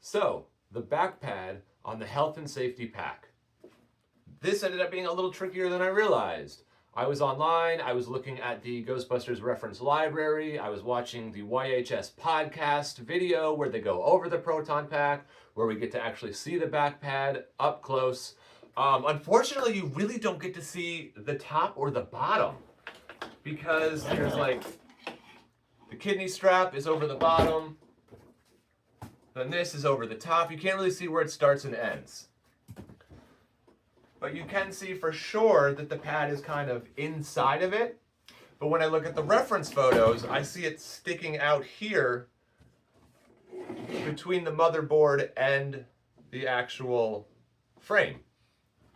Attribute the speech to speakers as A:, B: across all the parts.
A: So, the back pad on the health and safety pack. This ended up being a little trickier than I realized. I was online, I was looking at the Ghostbusters reference library, I was watching the YHS podcast video where they go over the Proton pack, where we get to actually see the back pad up close. Unfortunately, you really don't get to see the top or the bottom because there's like the kidney strap is over the bottom, then this is over the top. You can't really see where it starts and ends. But you can see for sure that the pad is kind of inside of it. But when I look at the reference photos, I see it sticking out here between the motherboard and the actual frame,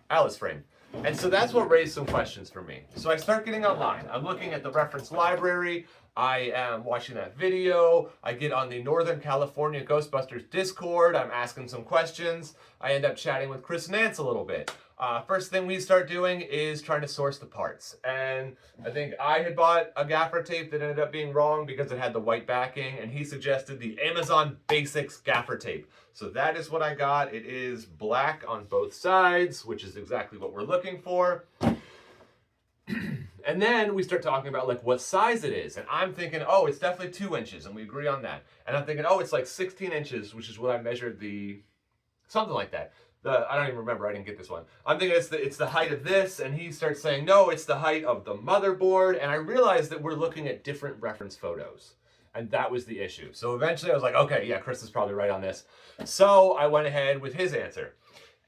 A: Alice frame. And so that's what raised some questions for me. So I start getting online. I'm looking at the reference library. I am watching that video. I get on the Northern California Ghostbusters Discord. I'm asking some questions. I end up chatting with Chris Nance a little bit. First thing we start doing is trying to source the parts. And I think I had bought a gaffer tape that ended up being wrong because it had the white backing, and he suggested the Amazon Basics gaffer tape. So that is what I got. It is black on both sides, which is exactly what we're looking for. And then we start talking about like what size it is. And I'm thinking, oh, it's definitely 2 inches, and we agree on that. And I'm thinking, oh, it's like 16 inches, which is what I measured something like that. I don't even remember, I didn't get this one. I'm thinking it's the height of this, and he starts saying, no, it's the height of the motherboard. And I realized that we're looking at different reference photos. And that was the issue. So eventually I was like, okay, yeah, Chris is probably right on this. So I went ahead with his answer.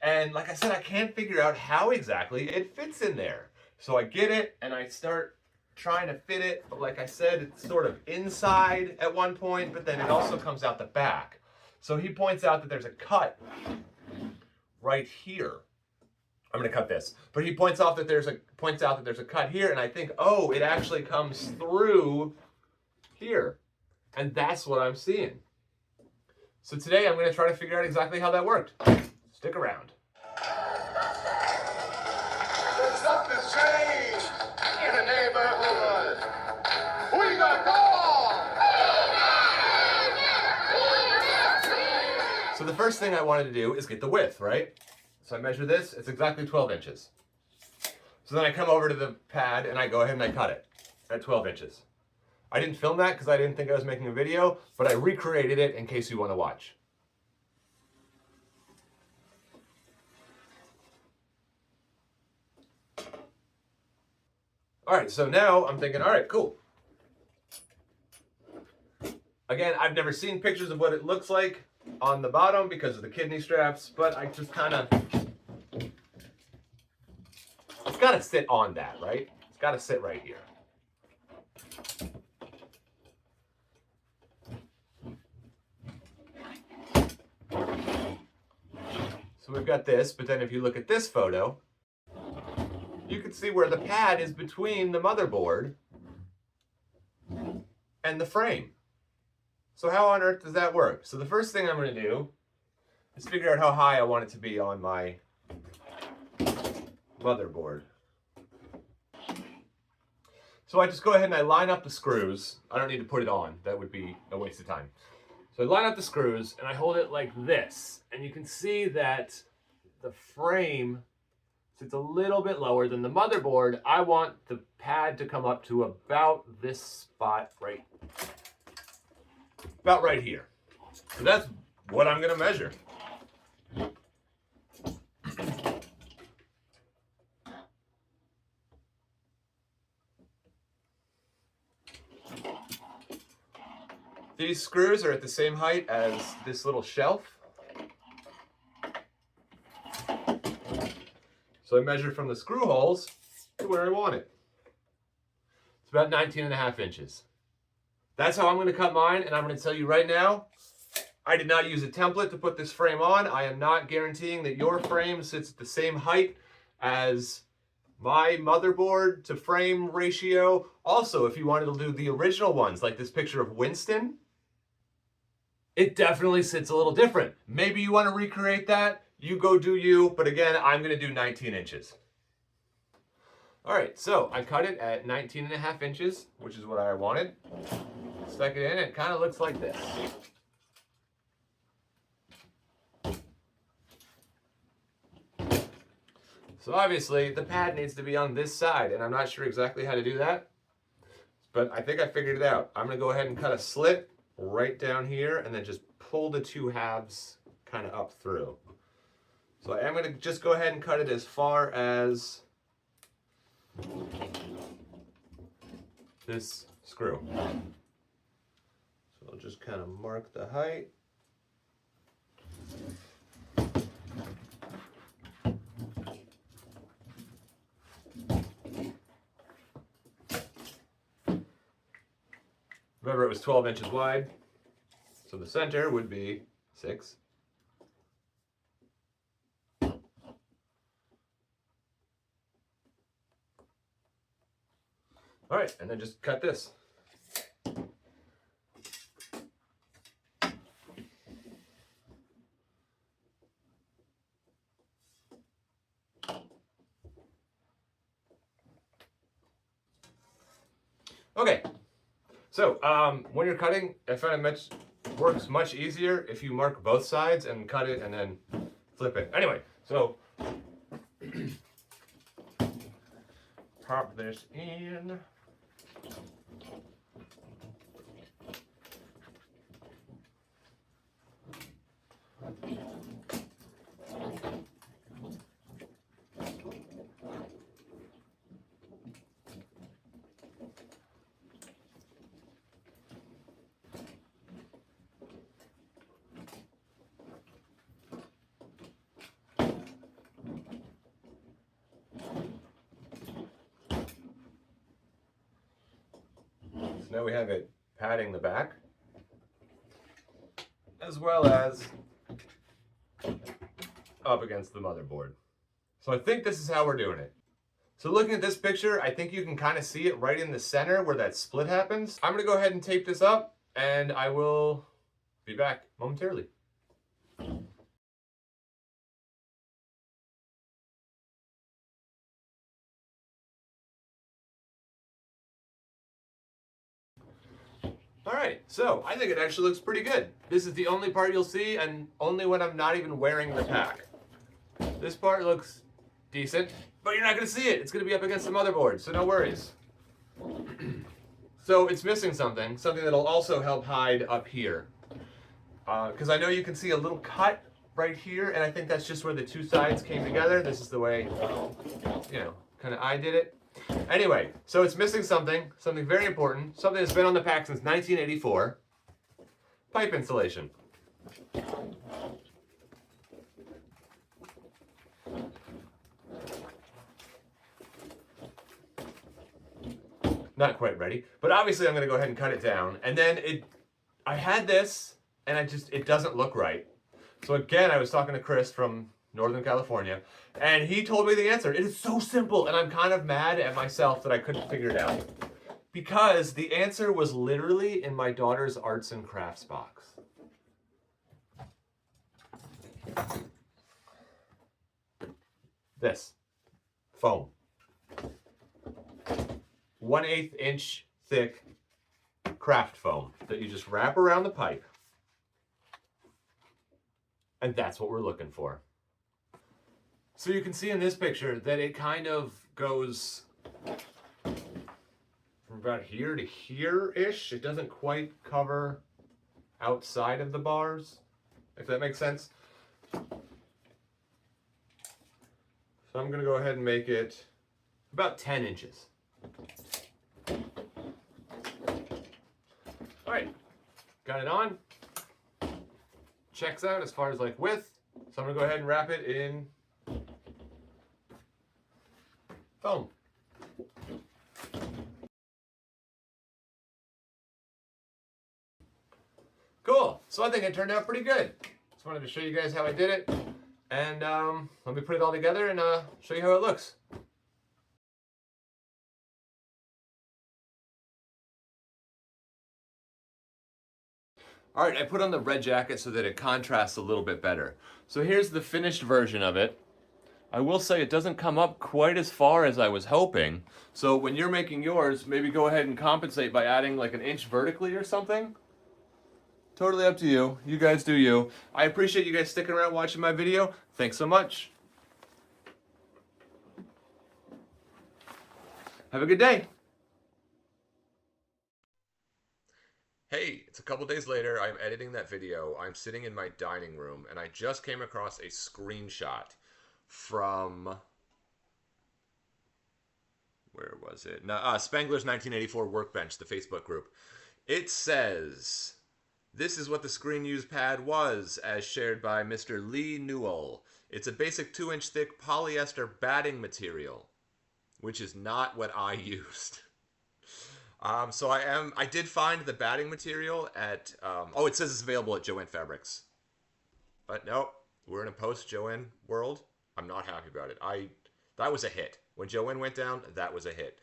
A: And like I said, I can't figure out how exactly it fits in there. So I get it, and I start trying to fit it. But like I said, it's sort of inside at one point, but then it also comes out the back. So he points out that there's a cut right here. I'm gonna cut this. But he points out that there's a cut here, and I think, oh, it actually comes through here. And that's what I'm seeing. So today I'm gonna try to figure out exactly how that worked. Stick around.
B: Something's changed in the neighborhood. Who you gonna call?
A: So the first thing I wanted to do is get the width, right? So I measure this, it's exactly 12 inches. So then I come over to the pad and I go ahead and I cut it at 12 inches. I didn't film that because I didn't think I was making a video, but I recreated it in case you want to watch. All right, so now I'm thinking, all right, cool. Again, I've never seen pictures of what it looks like on the bottom because of the kidney straps, but I just kind of, it's got to sit on that, right? It's got to sit right here. So we've got this, but then if you look at this photo, you can see where the pad is between the motherboard and the frame. So how on earth does that work? So the first thing I'm going to do is figure out how high I want it to be on my motherboard. So I just go ahead and I line up the screws. I don't need to put it on. That would be a waste of time. So I line up the screws and I hold it like this. And you can see that the frame sits a little bit lower than the motherboard. I want the pad to come up to about this spot right here. So that's what I'm going to measure. These screws are at the same height as this little shelf. So I measure from the screw holes to where I want it. It's about 19.5 inches. That's how I'm going to cut mine, and I'm going to tell you right now, I did not use a template to put this frame on. I am not guaranteeing that your frame sits at the same height as my motherboard to frame ratio. Also, if you wanted to do the original ones, like this picture of Winston, it definitely sits a little different. Maybe you want to recreate that. You go do you, but again, I'm going to do 19 inches. All right, so I cut it at 19.5 inches, which is what I wanted. Stuck it in, it kind of looks like this. So obviously the pad needs to be on this side, and I'm not sure exactly how to do that, but I think I figured it out. I'm gonna go ahead and cut a slit right down here and then just pull the two halves kind of up through. So I am gonna just go ahead and cut it as far as this screw. So I'll just kind of mark the height. Remember, it was 12 inches wide, so the center would be 6. All right, and then just cut this. Okay, so when you're cutting, I find it works much easier if you mark both sides and cut it and then flip it. Anyway, so pop this in. So now we have it padding the back, as well as up against the motherboard. So I think this is how we're doing it. So looking at this picture, I think you can kind of see it right in the center where that split happens. I'm gonna go ahead and tape this up, and I will be back momentarily. All right, so I think it actually looks pretty good. This is the only part you'll see, and only when I'm not even wearing the pack. This part looks decent, but you're not gonna see it. It's gonna be up against the motherboard, so no worries. So it's missing something that'll also help hide up here. Because I know you can see a little cut right here, and I think that's just where the two sides came together. This is the way, kind of I did it. Anyway, so it's missing something very important, something that's been on the pack since 1984, pipe insulation. Not quite ready, but obviously I'm gonna go ahead and cut it down. And then I had this, and it doesn't look right. So again, I was talking to Chris from Northern California, and he told me the answer. It is so simple, and I'm kind of mad at myself that I couldn't figure it out. Because the answer was literally in my daughter's arts and crafts box. This. Foam. 1/8 inch thick craft foam that you just wrap around the pipe. And that's what we're looking for. So you can see in this picture that it kind of goes from about here to here-ish. It doesn't quite cover outside of the bars, if that makes sense. So I'm gonna go ahead and make it about 10 inches. All right, got it on. Checks out as far as like width. So I'm gonna go ahead and wrap it in foam. Cool. So I think it turned out pretty good. Just wanted to show you guys how I did it. And let me put it all together and show you how it looks. All right, I put on the red jacket so that it contrasts a little bit better. So here's the finished version of it. I will say it doesn't come up quite as far as I was hoping. So when you're making yours, maybe go ahead and compensate by adding like an inch vertically or something. Totally up to you. You guys do you. I appreciate you guys sticking around watching my video. Thanks so much. Have a good day.
C: Hey, it's a couple days later. I'm editing that video. I'm sitting in my dining room, and I just came across a screenshot from where was it? Spangler's 1984 Workbench, the Facebook group. It says, "This is what the screen use pad was, as shared by Mr. Lee Newell. It's a basic 2-inch thick polyester batting material, which is not what I used." So I did find the batting material at, it says it's available at Joann Fabrics. But nope, we're in a post-Joann world. I'm not happy about it. That was a hit. When Joann went down, that was a hit.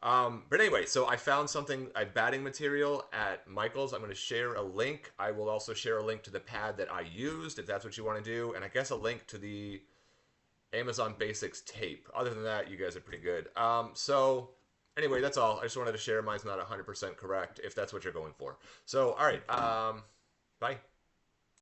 C: But anyway, so I found a batting material at Michael's. I'm going to share a link. I will also share a link to the pad that I used, if that's what you want to do. And I guess a link to the Amazon Basics tape. Other than that, you guys are pretty good. So anyway, that's all. I just wanted to share. Mine's not 100% correct, if that's what you're going for. So, all right. Bye.